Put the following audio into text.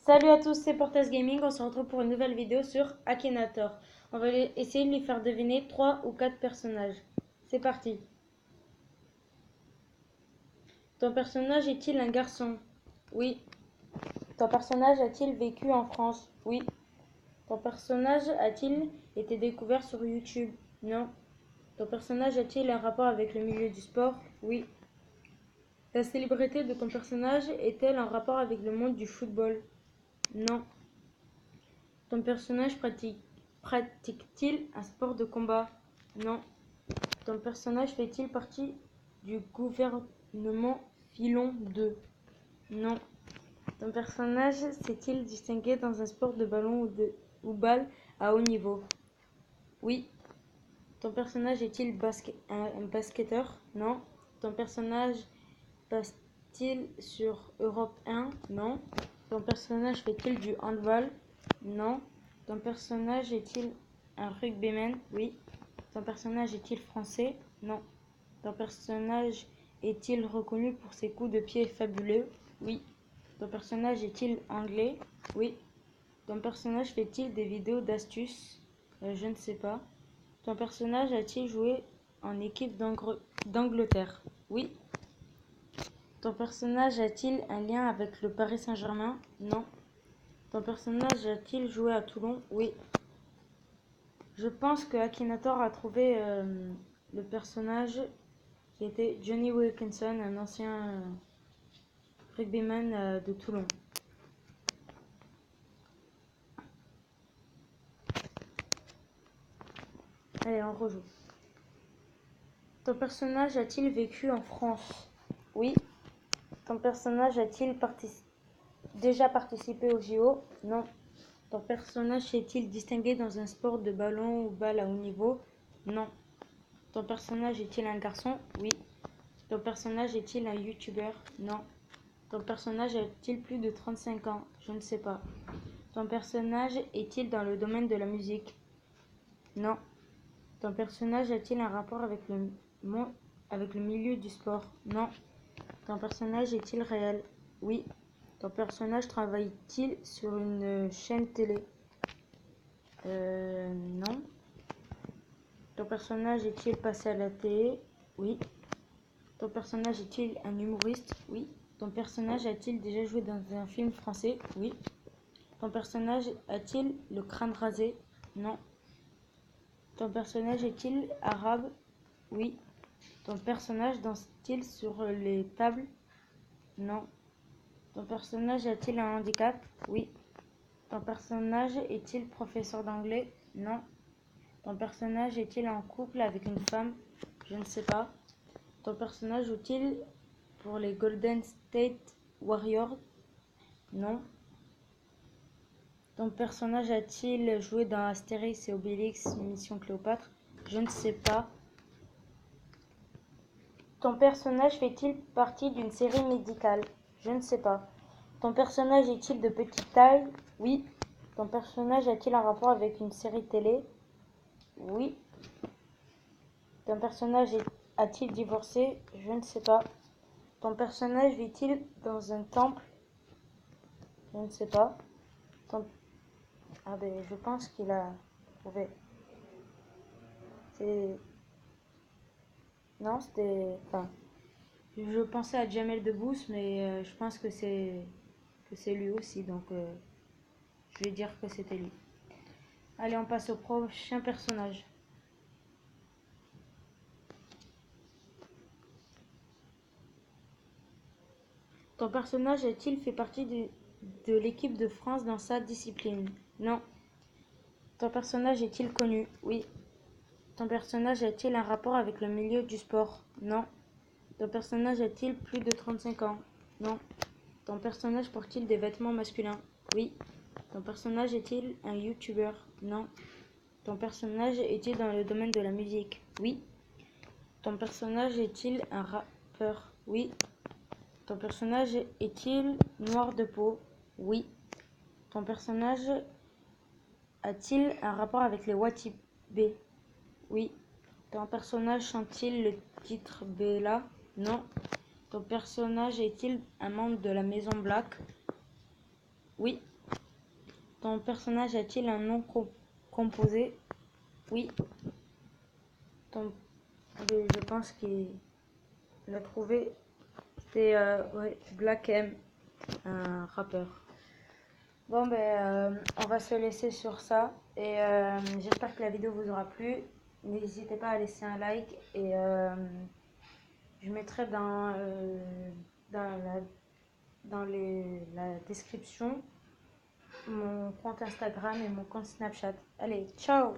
Salut à tous, c'est Portas Gaming. On se retrouve pour une nouvelle vidéo sur Akhenator. On va essayer de lui faire deviner 3 ou 4 personnages. C'est parti. Ton personnage est-il un garçon? Oui. Ton personnage a-t-il vécu en France? Oui. Ton personnage a-t-il été découvert sur YouTube? Non. Ton personnage a-t-il un rapport avec le milieu du sport? Oui. La célébrité de ton personnage est-elle en rapport avec le monde du football? Non. Ton personnage pratique-t-il un sport de combat? Non. Ton personnage fait-il partie du gouvernement Filon 2? Non. Ton personnage s'est-il distingué dans un sport de ballon ou balle à haut niveau? Oui. Ton personnage est-il un basketteur? Non. Ton personnage passe-t-il sur Europe 1? Non. Ton personnage fait-il du handball? Non. Ton personnage est-il un rugbyman? Oui. Ton personnage est-il français? Non. Ton personnage est-il reconnu pour ses coups de pied fabuleux? Oui. Ton personnage est-il anglais? Oui. Ton personnage fait-il des vidéos d'astuces? Je ne sais pas. Ton personnage a-t-il joué en équipe d'Angleterre? Oui. Ton personnage a-t-il un lien avec le Paris Saint-Germain? Non. Ton personnage a-t-il joué à Toulon? Oui. Je pense que Akhenator a trouvé le personnage qui était Johnny Wilkinson, un ancien rugbyman de Toulon. Allez, on rejoue. Ton personnage a-t-il vécu en France? Oui. Ton personnage a-t-il déjà participé au JO? Non. Ton personnage s'est-il distingué dans un sport de ballon ou balle à haut niveau? Non. Ton personnage est-il un garçon? Oui. Ton personnage est-il un youtubeur? Non. Ton personnage a-t-il plus de 35 ans? Je ne sais pas. Ton personnage est-il dans le domaine de la musique? Non. Ton personnage a-t-il un rapport avec le milieu du sport? Non. Ton personnage est-il réel? Oui. Ton personnage travaille-t-il sur une chaîne télé? Non. Ton personnage est-il passé à la télé? Oui. Ton personnage est-il un humoriste? Oui. Ton personnage a-t-il déjà joué dans un film français? Oui. Ton personnage a-t-il le crâne rasé? Non. Ton personnage est-il arabe? Oui. Ton personnage danse-t-il sur les tables? Non. Ton personnage a-t-il un handicap? Oui. Ton personnage est-il professeur d'anglais? Non. Ton personnage est-il en couple avec une femme? Je ne sais pas. Ton personnage joue-t-il pour les Golden State Warriors? Non. Ton personnage a-t-il joué dans Astérix et Obélix Mission Cléopâtre? Je ne sais pas. Ton personnage fait-il partie d'une série médicale? Je ne sais pas. Ton personnage est-il de petite taille? Oui. Ton personnage a-t-il un rapport avec une série télé? Oui. Ton personnage a-t-il divorcé? Je ne sais pas. Ton personnage vit-il dans un temple? Je ne sais pas. Ah ben, je pense qu'il a trouvé. C'est... Non, c'était... Enfin, je pensais à Jamel Debbouze, mais je pense que c'est lui aussi, donc je vais dire que c'était lui. Allez, on passe au prochain personnage. Ton personnage a-t-il fait partie de l'équipe de France dans sa discipline? Non. Ton personnage est-il connu? Oui. Ton personnage a-t-il un rapport avec le milieu du sport? Non. Ton personnage a-t-il plus de 35 ans? Non. Ton personnage porte-t-il des vêtements masculins? Oui. Ton personnage est-il un youtubeur? Non. Ton personnage est-il dans le domaine de la musique? Oui. Ton personnage est-il un rappeur? Oui. Ton personnage est-il noir de peau? Oui. Ton personnage a-t-il un rapport avec les Watibé? Oui. Ton personnage chante-t-il le titre Bella? Non. Ton personnage est-il un membre de la Maison Black? Oui. Ton personnage a-t-il un nom composé? Oui. Je pense qu'il l'a trouvé. C'est ouais, Black M, un rappeur. Bon, on va se laisser sur ça. Et j'espère que la vidéo vous aura plu. N'hésitez pas à laisser un like. Et je mettrai dans la description mon compte Instagram et mon compte Snapchat. Allez, ciao!